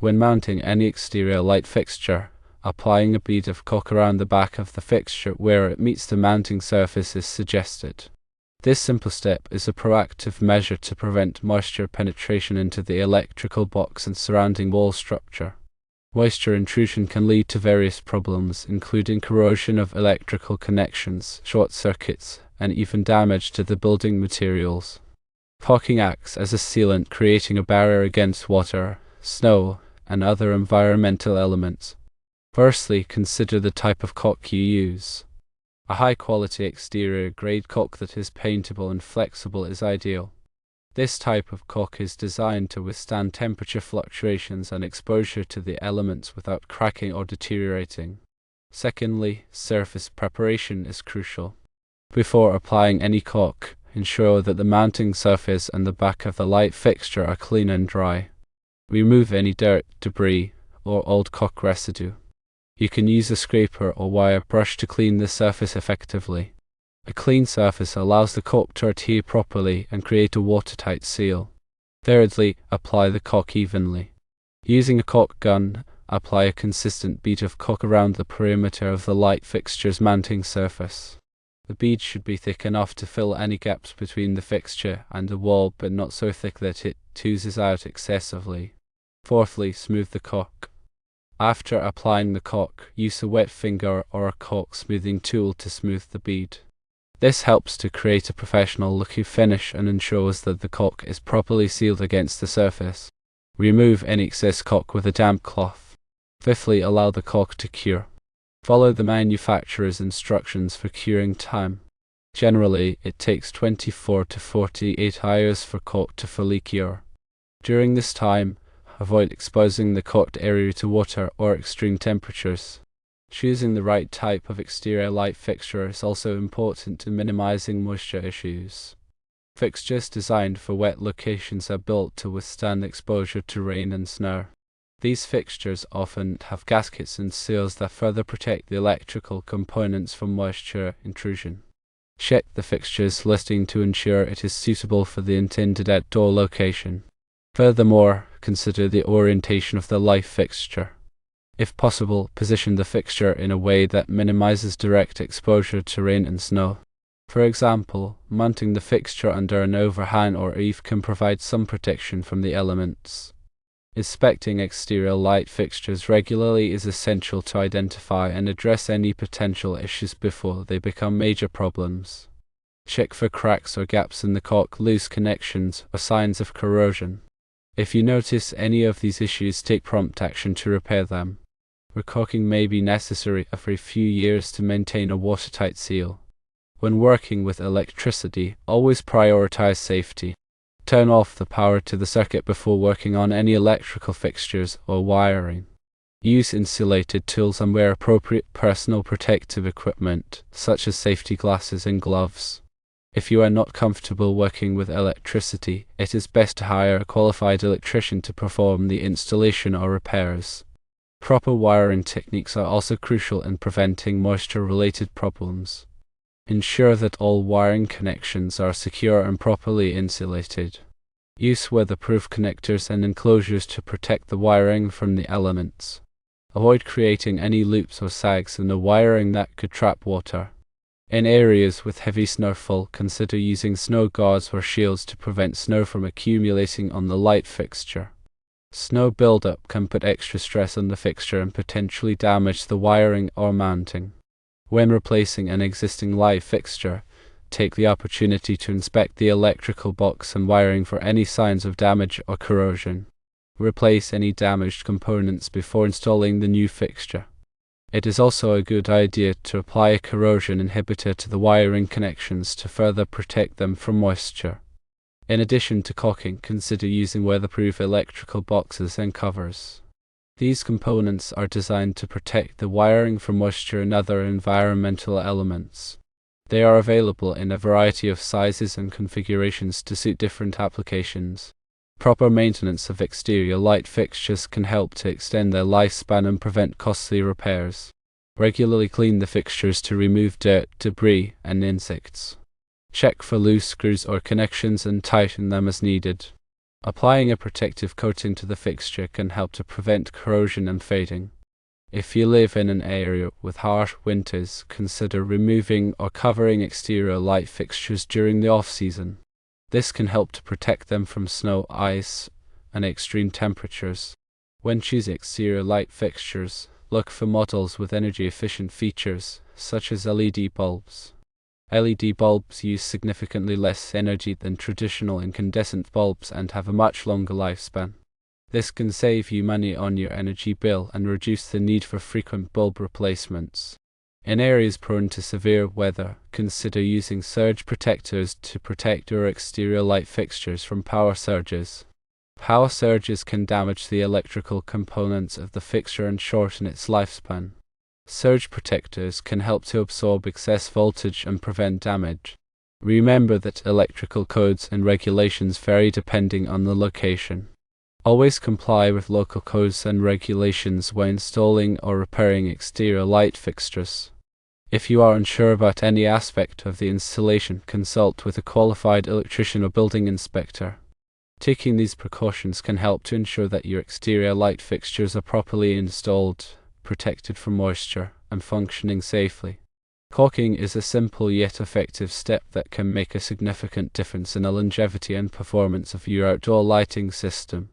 When mounting any exterior light fixture, applying a bead of caulk around the back of the fixture where it meets the mounting surface is suggested. This simple step is a proactive measure to prevent moisture penetration into the electrical box and surrounding wall structure. Moisture intrusion can lead to various problems, including corrosion of electrical connections, short circuits, and even damage to the building materials. Caulking acts as a sealant, creating a barrier against water, snow, and other environmental elements. Firstly, consider the type of caulk you use. A high-quality exterior-grade caulk that is paintable and flexible is ideal. This type of caulk is designed to withstand temperature fluctuations and exposure to the elements without cracking or deteriorating. Secondly, surface preparation is crucial. Before applying any caulk, ensure that the mounting surface and the back of the light fixture are clean and dry. Remove any dirt, debris, or old caulk residue. You can use a scraper or wire brush to clean the surface effectively. A clean surface allows the caulk to adhere properly and create a watertight seal. Thirdly, apply the caulk evenly. Using a caulk gun, apply a consistent bead of caulk around the perimeter of the light fixture's mounting surface. The bead should be thick enough to fill any gaps between the fixture and the wall, but not so thick that it oozes out excessively. Fourthly, smooth the caulk. After applying the caulk, use a wet finger or a caulk smoothing tool to smooth the bead. This helps to create a professional-looking finish and ensures that the caulk is properly sealed against the surface. Remove any excess caulk with a damp cloth. Fifthly, allow the caulk to cure. Follow the manufacturer's instructions for curing time. Generally, it takes 24 to 48 hours for caulk to fully cure. During this time, avoid exposing the caulked area to water or extreme temperatures. Choosing the right type of exterior light fixture is also important in minimizing moisture issues. Fixtures designed for wet locations are built to withstand exposure to rain and snow. These fixtures often have gaskets and seals that further protect the electrical components from moisture intrusion. Check the fixture's listing to ensure it is suitable for the intended outdoor location. Furthermore, consider the orientation of the light fixture. If possible, position the fixture in a way that minimizes direct exposure to rain and snow. For example, mounting the fixture under an overhang or eave can provide some protection from the elements. Inspecting exterior light fixtures regularly is essential to identify and address any potential issues before they become major problems. Check for cracks or gaps in the caulk, loose connections, or signs of corrosion. If you notice any of these issues, take prompt action to repair them. Recaulking may be necessary every few years to maintain a watertight seal. When working with electricity, always prioritize safety. Turn off the power to the circuit before working on any electrical fixtures or wiring. Use insulated tools and wear appropriate personal protective equipment, such as safety glasses and gloves. If you are not comfortable working with electricity, it is best to hire a qualified electrician to perform the installation or repairs. Proper wiring techniques are also crucial in preventing moisture-related problems. Ensure that all wiring connections are secure and properly insulated. Use weatherproof connectors and enclosures to protect the wiring from the elements. Avoid creating any loops or sags in the wiring that could trap water. In areas with heavy snowfall, consider using snow guards or shields to prevent snow from accumulating on the light fixture. Snow buildup can put extra stress on the fixture and potentially damage the wiring or mounting. When replacing an existing light fixture, take the opportunity to inspect the electrical box and wiring for any signs of damage or corrosion. Replace any damaged components before installing the new fixture. It is also a good idea to apply a corrosion inhibitor to the wiring connections to further protect them from moisture. In addition to caulking, consider using weatherproof electrical boxes and covers. These components are designed to protect the wiring from moisture and other environmental elements. They are available in a variety of sizes and configurations to suit different applications. Proper maintenance of exterior light fixtures can help to extend their lifespan and prevent costly repairs. Regularly clean the fixtures to remove dirt, debris, and insects. Check for loose screws or connections and tighten them as needed. Applying a protective coating to the fixture can help to prevent corrosion and fading. If you live in an area with harsh winters, consider removing or covering exterior light fixtures during the off-season. This can help to protect them from snow, ice, and extreme temperatures. When choosing exterior light fixtures, look for models with energy-efficient features, such as LED bulbs. LED bulbs use significantly less energy than traditional incandescent bulbs and have a much longer lifespan. This can save you money on your energy bill and reduce the need for frequent bulb replacements. In areas prone to severe weather, consider using surge protectors to protect your exterior light fixtures from power surges. Power surges can damage the electrical components of the fixture and shorten its lifespan. Surge protectors can help to absorb excess voltage and prevent damage. Remember that electrical codes and regulations vary depending on the location. Always comply with local codes and regulations when installing or repairing exterior light fixtures. If you are unsure about any aspect of the installation, consult with a qualified electrician or building inspector. Taking these precautions can help to ensure that your exterior light fixtures are properly installed, protected from moisture, and functioning safely. Caulking is a simple yet effective step that can make a significant difference in the longevity and performance of your outdoor lighting system.